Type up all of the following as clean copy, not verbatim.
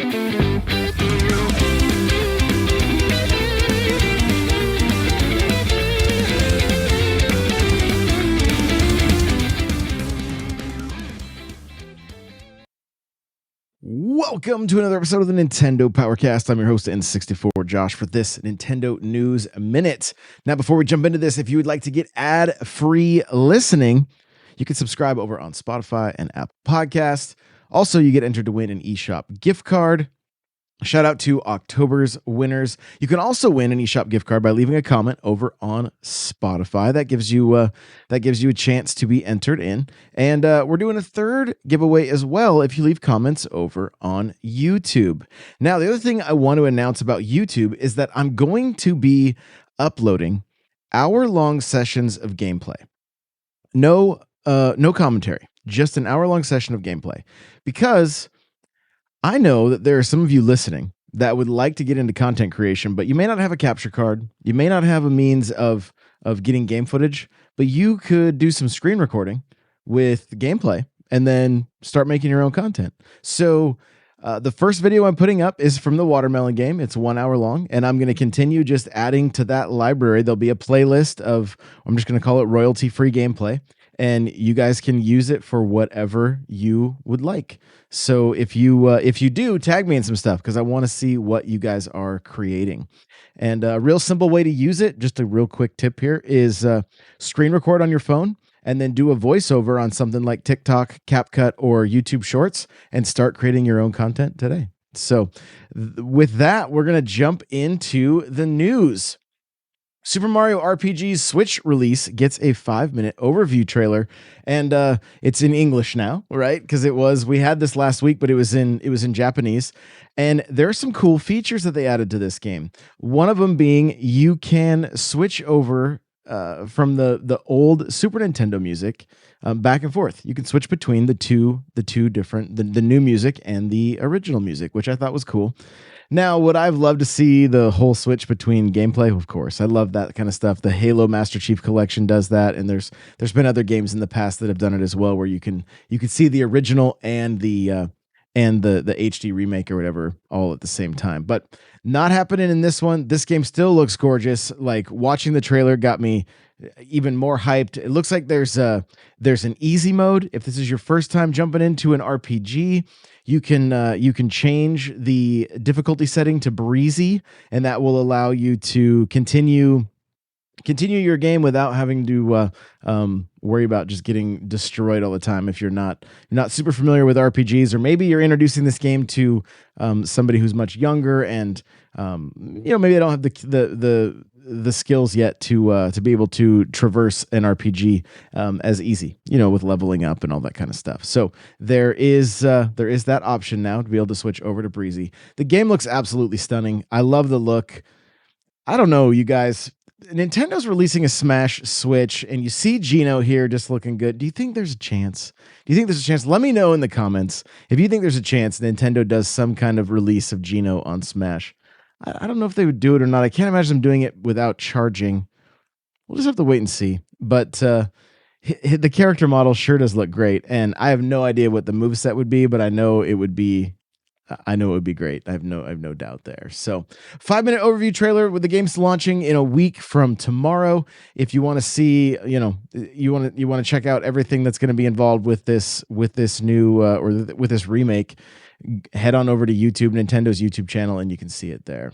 Welcome to another episode of the Nintendo Powercast. I'm your host, N64 Josh, for this Nintendo News Minute. Now, before we jump into this, if you would like to get ad-free listening, you can subscribe over on Spotify and Apple Podcasts. Also, you get entered to win an eShop gift card. Shout out to October's winners. You can also win an eShop gift card by leaving a comment over on Spotify. That gives you a chance to be entered in. And we're doing a third giveaway as well if you leave comments over on YouTube. Now, the other thing I want to announce about YouTube is that I'm going to be uploading hour-long sessions of gameplay. No commentary, just an hour-long session of gameplay, because I know that there are some of you listening that would like to get into content creation, but you may not have a capture card. You may not have a means of getting game footage, but you could do some screen recording with gameplay and then start making your own content. So the first video I'm putting up is from the Watermelon game. It's 1 hour long, and I'm going to continue just adding to that library. There'll be a playlist of, I'm just going to call it royalty-free gameplay, and you guys can use it for whatever you would like. So if you do, tag me in some stuff, because I want to see what you guys are creating. And a real simple way to use it, just a real quick tip here, is screen record on your phone and then do a voiceover on something like TikTok, CapCut, or YouTube Shorts and start creating your own content today. So with that, we're going to jump into the news. Super Mario RPG's Switch release gets a 5-minute overview trailer, and it's in English now, right? Because we had this last week, but it was in Japanese. And there are some cool features that they added to this game. One of them being you can switch over from the old Super Nintendo music back and forth. You can switch between the two different, the new music and the original music, which I thought was cool. Now, would I've loved to see the whole switch between gameplay? Of course, I love that kind of stuff. The Halo Master Chief Collection does that, and there's been other games in the past that have done it as well, where you can see the original and the HD remake or whatever all at the same time. But not happening in this one. This game still looks gorgeous. Like, watching the trailer got me even more hyped. It looks like there's an easy mode. If this is your first time jumping into an RPG, you can change the difficulty setting to breezy, and that will allow you to continue your game without having to worry about just getting destroyed all the time. If you're not super familiar with RPGs, or maybe you're introducing this game to somebody who's much younger, and maybe they don't have the skills yet to be able to traverse an RPG as easy, with leveling up and all that kind of stuff. So there is that option now to be able to switch over to breezy. The game looks absolutely stunning. I love the look. I don't know, you guys. Nintendo's releasing a Smash Switch, and you see Geno here just looking good. Do you think there's a chance? Let me know in the comments if you think there's a chance Nintendo does some kind of release of Geno on Smash. I don't know if they would do it or not. I can't imagine them doing it without charging. We'll just have to wait and see. But the character model sure does look great, and I have no idea what the moveset would be, but I know it would be great. I have no doubt there. So, 5-minute overview trailer with the game's launching in a week from tomorrow. If you want to see, you want to check out everything that's going to be involved with this new with this remake, head on over to YouTube, Nintendo's YouTube channel, and you can see it there.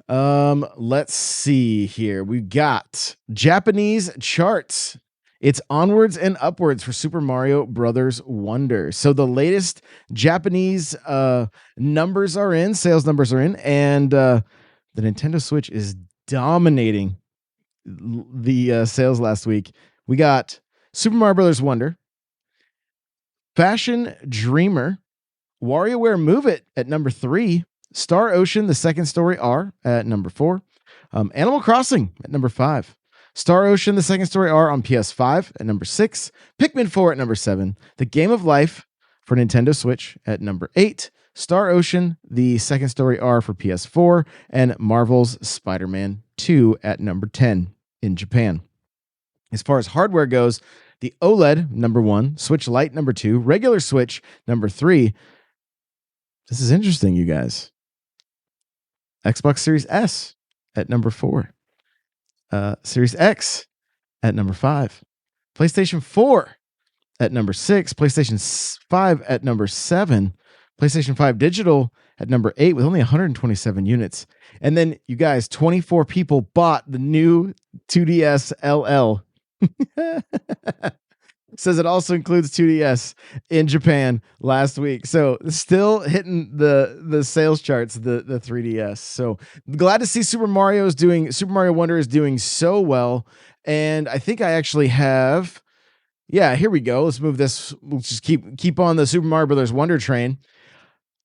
Let's see here. We've got Japanese charts. It's onwards and upwards for Super Mario Brothers Wonder. So the latest Japanese numbers are in, sales numbers are in, and the Nintendo Switch is dominating the sales last week. We got Super Mario Brothers Wonder, Fashion Dreamer, WarioWare Move It at number 3, Star Ocean: The Second Story R at number 4, Animal Crossing at number 5, Star Ocean: The Second Story R on PS5 at number 6, Pikmin 4 at number 7, The Game of Life for Nintendo Switch at number 8, Star Ocean: The Second Story R for PS4, and Marvel's Spider-Man 2 at number 10 in Japan. As far as hardware goes, the OLED, number 1, Switch Lite, number 2, regular Switch, number 3. This is interesting, you guys. Xbox Series S at number 4. Series X at number 5. PlayStation 4 at number 6. PlayStation 5 at number 7. PlayStation 5 Digital at number 8 with only 127 units. And then, you guys, 24 people bought the new 2DS LL. Says it also includes 2DS in Japan last week. So still hitting the sales charts, the 3DS. So glad to see Super Mario Wonder is doing so well. And I think I actually have, yeah, here we go. Let's move this. We'll just keep on the Super Mario Brothers Wonder train.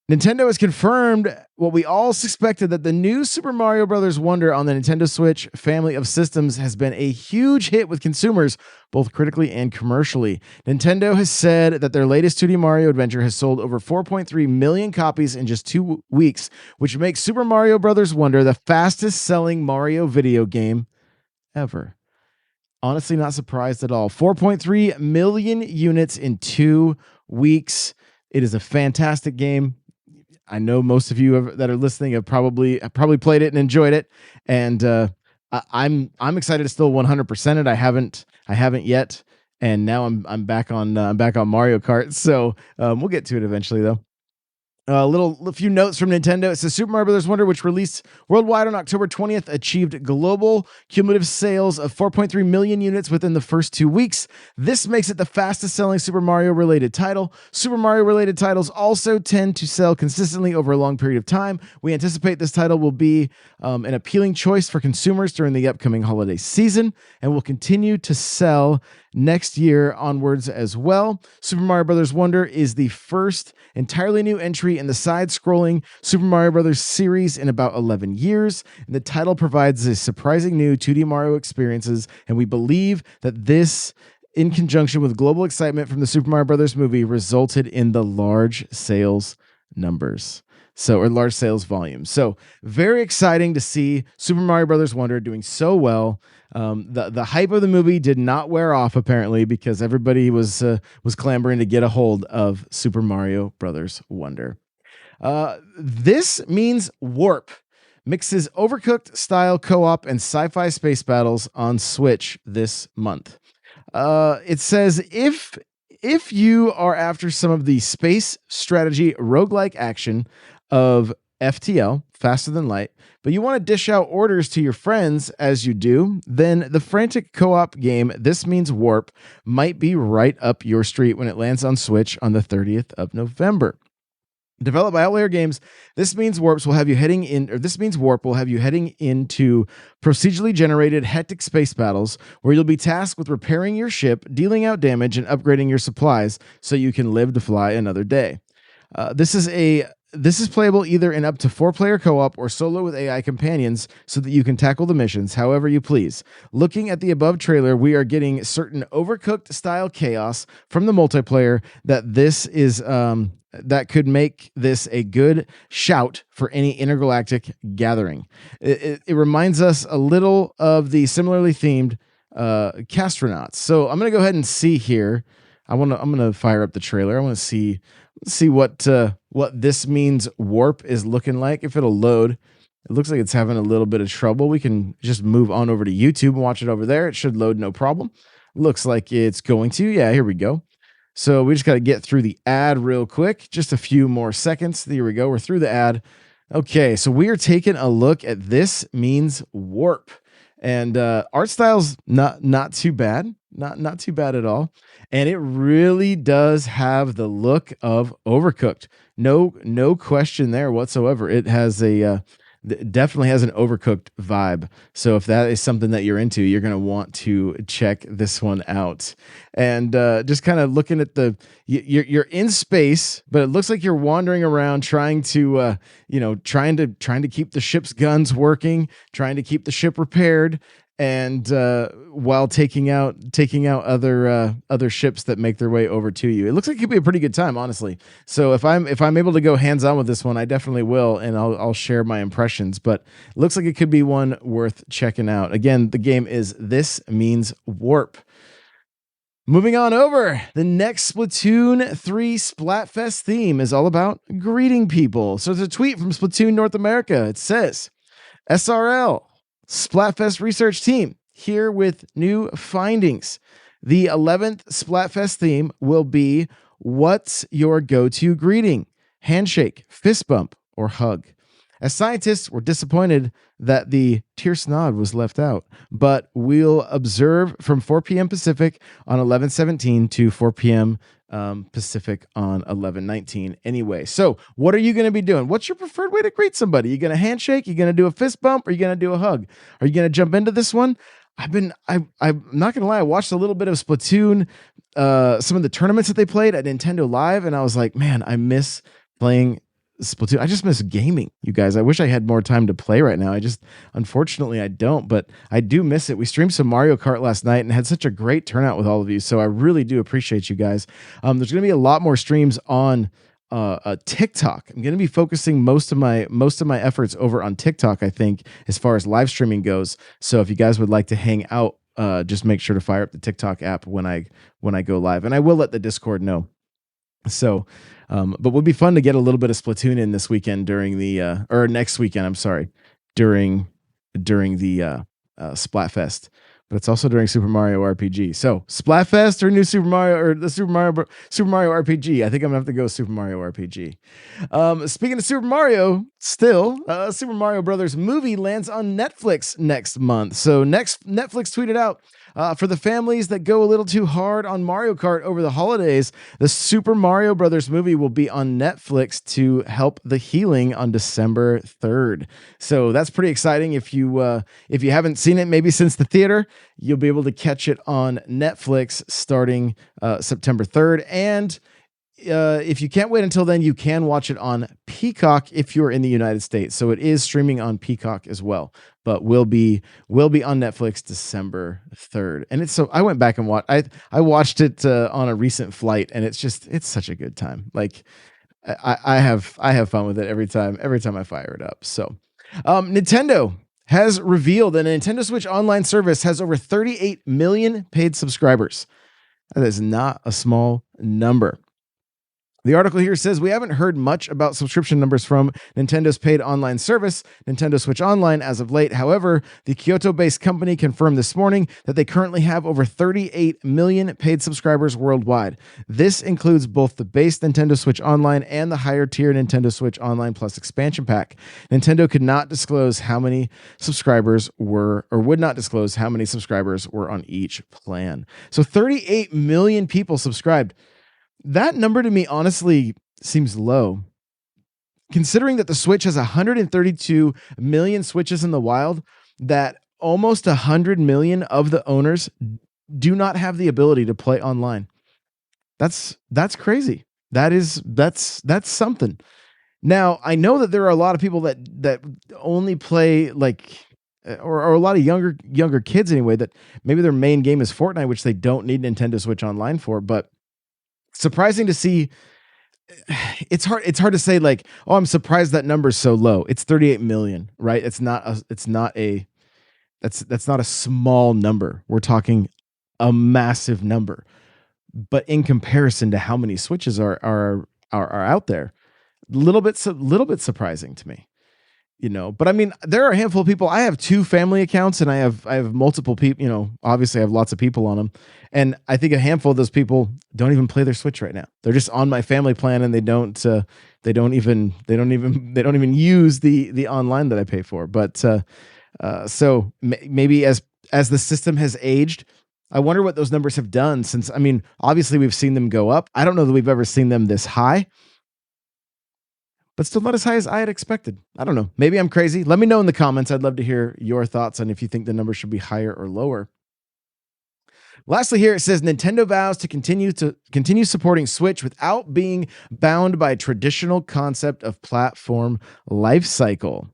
Nintendo has confirmed what we all suspected, that the new Super Mario Bros. Wonder on the Nintendo Switch family of systems has been a huge hit with consumers, both critically and commercially. Nintendo has said that their latest 2D Mario adventure has sold over 4.3 million copies in just 2 weeks, which makes Super Mario Bros. Wonder the fastest selling Mario video game ever. Honestly, not surprised at all. 4.3 million units in 2 weeks. It is a fantastic game. I know most of you that are listening have probably played it and enjoyed it, and I'm excited to still 100% it. I haven't yet, and now I'm back on Mario Kart. So we'll get to it eventually, though. A few notes from Nintendo. It says Super Mario Bros. Wonder, which released worldwide on October 20th, achieved global cumulative sales of 4.3 million units within the first 2 weeks. This makes it the fastest selling Super Mario related title. Super Mario related titles also tend to sell consistently over a long period of time. We anticipate this title will be an appealing choice for consumers during the upcoming holiday season, and will continue to sell next year onwards as well. Super Mario Bros. Wonder is the first entirely new entry in the side-scrolling Super Mario Bros. Series in about 11 years. And the title provides a surprising new 2D Mario experiences, and we believe that this, in conjunction with global excitement from the Super Mario Bros. Movie, resulted in the large sales numbers. Or large sales volume. So very exciting to see Super Mario Bros. Wonder doing so well. The hype of the movie did not wear off, apparently, because everybody was clamoring to get a hold of Super Mario Bros. Wonder. This means Warp mixes Overcooked style co-op and sci-fi space battles on Switch this month. It says if you are after some of the space strategy roguelike action of FTL, Faster Than Light, but you want to dish out orders to your friends as you do, then the frantic co-op game This Means Warp might be right up your street when it lands on Switch on the 30th of November. Developed by Outlier Games, This Means Warp will have you heading into procedurally generated hectic space battles where you'll be tasked with repairing your ship, dealing out damage, and upgrading your supplies so you can live to fly another day. This is playable either in up to 4-player co-op or solo with AI companions so that you can tackle the missions however you please. Looking at the above trailer, we are getting certain Overcooked style chaos from the multiplayer that could make this a good shout for any intergalactic gathering. It reminds us a little of the similarly themed Castronauts. So I'm going to go ahead and see here. I'm going to fire up the trailer. I want to see what This Means Warp is looking like, if it'll load. It looks like it's having a little bit of trouble. We can just move on over to YouTube and watch it over there. It should load no problem. Looks like it's going to. Yeah, here we go. So we just got to get through the ad real quick. Just a few more seconds. There we go. We're through the ad. Okay, so we are taking a look at This Means Warp. And art style's not too bad. Not too bad at all. And it really does have the look of Overcooked. No question there whatsoever. It has definitely has an Overcooked vibe. So if that is something that you're into, you're going to want to check this one out. And just kind of looking at you're in space, but it looks like you're wandering around trying to keep the ship's guns working, trying to keep the ship repaired, and while taking out other ships that make their way over to you. It looks like it could be a pretty good time, honestly. So if I'm able to go hands on with this one, I definitely will, and I'll share my impressions. But it looks like it could be one worth checking out. Again, the game is This Means Warp. Moving on over, the next Splatoon 3 Splatfest theme is all about greeting people. So there's a tweet from Splatoon North America. It says, SRL, Splatfest research team, here with new findings. The 11th Splatfest theme will be, what's your go-to greeting? Handshake, fist bump, or hug? As scientists, we're disappointed that the Tierce Nod was left out, but we'll observe from 4 p.m. Pacific on 11/17 to 4 p.m. Pacific on 11/19 anyway. So what are you going to be doing? What's your preferred way to greet somebody? You going to handshake? You going to do a fist bump? Or you going to do a hug? Are you going to jump into this one? I'm not going to lie. I watched a little bit of Splatoon, some of the tournaments that they played at Nintendo Live, and I was like, man, I miss playing Splatoon. I just miss gaming, you guys. I wish I had more time to play right now. Unfortunately, I don't, but I do miss it. We streamed some Mario Kart last night and had such a great turnout with all of you. So I really do appreciate you guys. There's going to be a lot more streams on TikTok. I'm going to be focusing most of my efforts over on TikTok, I think, as far as live streaming goes. So if you guys would like to hang out, just make sure to fire up the TikTok app when I go live, and I will let the Discord know. So, but would be fun to get a little bit of Splatoon in this weekend during the or next weekend. I'm sorry, during the Splatfest. But it's also during Super Mario RPG. So Splatfest or new Super Mario or the Super Mario RPG. I think I'm gonna have to go Super Mario RPG. Speaking of Super Mario, still Super Mario Brothers movie lands on Netflix next month. So next Netflix tweeted out, for the families that go a little too hard on Mario Kart over the holidays, the Super Mario Brothers movie will be on Netflix to help the healing on December 3rd. So that's pretty exciting. If you haven't seen it, maybe since the theater, you'll be able to catch it on Netflix starting September 3rd. And if you can't wait until then, you can watch it on Peacock if you're in the United States. So it is streaming on Peacock as well, but will be on Netflix December 3rd. And it's so I went back and watched. I watched it on a recent flight, and it's such a good time. Like I have fun with it every time I fire it up. So Nintendo has revealed that a Nintendo Switch Online service has over 38 million paid subscribers. That is not a small number. The article here says, we haven't heard much about subscription numbers from Nintendo's paid online service, Nintendo Switch Online, as of late. However, the Kyoto-based company confirmed this morning that they currently have over 38 million paid subscribers worldwide. This includes both the base Nintendo Switch Online and the higher tier Nintendo Switch Online Plus expansion pack. Nintendo could not disclose how many subscribers were, or would not disclose how many subscribers were on each plan. So 38 million people subscribed. That number to me honestly seems low, considering that the Switch has 132 million Switches in the wild, that almost 100 million of the owners do not have the ability to play online. That's crazy. That's something. Now, I know that there are a lot of people that only play like, or a lot of younger kids anyway, that maybe their main game is Fortnite, which they don't need Nintendo Switch Online for, but surprising to see. It's hard to say like, oh, I'm surprised that number's so low. It's 38 million, right? That's not a small number. We're talking a massive number. But in comparison to how many Switches are out there, a little bit surprising to me. But I mean, there are a handful of people. I have 2 family accounts, and I have multiple people. Obviously, I have lots of people on them, and I think a handful of those people don't even play their Switch right now. They're just on my family plan, and they don't even use the online that I pay for. But so maybe as the system has aged, I wonder what those numbers have done since. I mean, obviously, we've seen them go up. I don't know that we've ever seen them this high, but still not as high as I had expected. I don't know. Maybe I'm crazy. Let me know in the comments. I'd love to hear your thoughts on if you think the number should be higher or lower. Lastly, here it says Nintendo vows to continue supporting Switch without being bound by traditional concept of platform life cycle.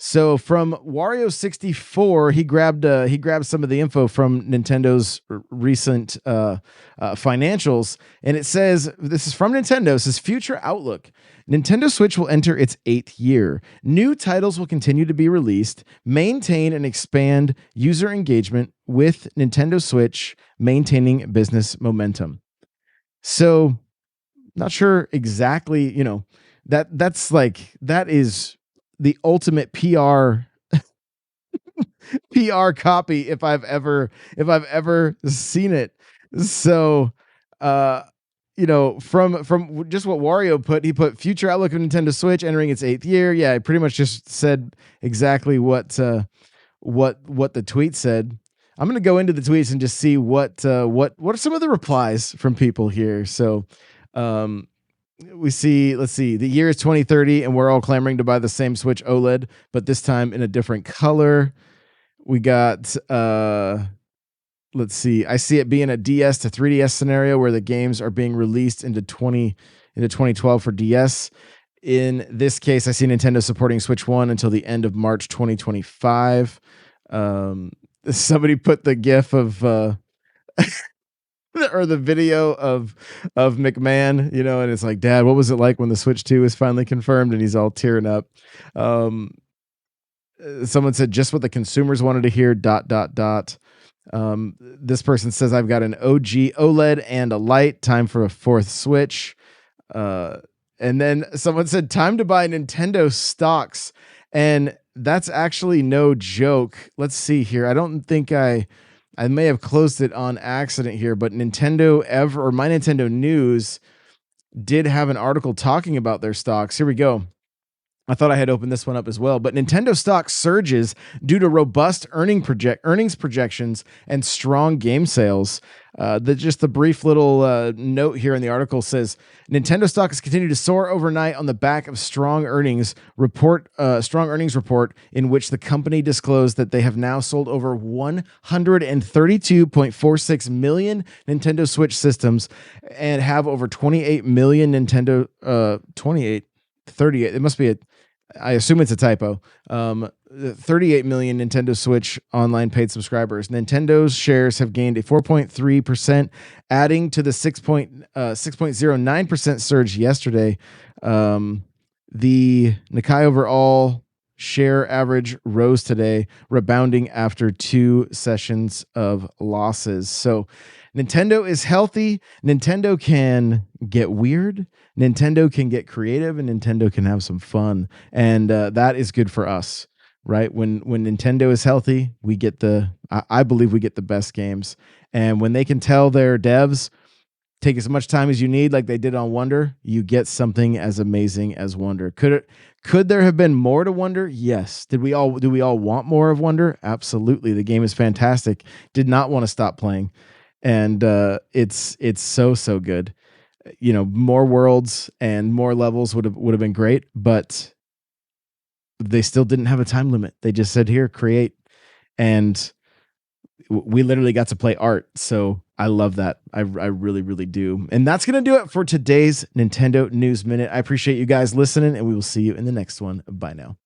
So from Wario64, he grabbed some of the info from Nintendo's recent financials, and it says this is from Nintendo. It says future outlook. Nintendo Switch will enter its 8th year. New titles will continue to be released, maintain and expand user engagement with Nintendo Switch, maintaining business momentum. So, not sure exactly, that is the ultimate PR copy if I've ever seen it. So, uh from just what Wario put, he put future outlook of Nintendo Switch entering its 8th year. Yeah, I pretty much just said exactly what the tweet said. I'm going to go into the tweets and just see what are some of the replies from people here. So, um let's see, the year is 2030 and we're all clamoring to buy the same Switch OLED, but this time in a different color. We got let's see, I see it being a DS to 3DS scenario where the games are being released into 2012 for DS. In this case, I see Nintendo supporting Switch 1 until the end of March 2025. Somebody put the gif of or the video of McMahon, and it's like, Dad, what was it like when the Switch 2 was finally confirmed? And he's all tearing up. Someone said just what the consumers wanted to hear, ... This person says, I've got an OG OLED and a light, time for a 4th Switch. And then someone said, time to buy Nintendo stocks. And that's actually no joke. Let's see here. I don't think I may have closed it on accident here, but My Nintendo News did have an article talking about their stocks. Here we go. I thought I had opened this one up as well, but Nintendo stock surges due to robust earnings projections and strong game sales. Just the brief little note here in the article says Nintendo stock has continued to soar overnight on the back of strong earnings report in which the company disclosed that they have now sold over 132.46 million Nintendo Switch systems and have over 28 million Nintendo 38. It must be I assume it's a typo. 38 million Nintendo Switch online paid subscribers. Nintendo's shares have gained a 4.3%, adding to the 6.09% surge yesterday. The Nikkei overall share average rose today, rebounding after 2 sessions of losses. So Nintendo is healthy. Nintendo can get weird. Nintendo can get creative, and Nintendo can have some fun. And that is good for us, right? When Nintendo is healthy, I believe we get the best games. And when they can tell their devs, take as much time as you need, like they did on Wonder, you get something as amazing as Wonder. Could there have been more to Wonder? Yes. Do we all want more of Wonder? Absolutely. The game is fantastic. Did not want to stop playing. And it's so good. More worlds and more levels would have been great, but they still didn't have a time limit. They just said, here, create. And we literally got to play art. So I love that. I really, really do. And that's going to do it for today's Nintendo News Minute. I appreciate you guys listening, and we will see you in the next one. Bye now.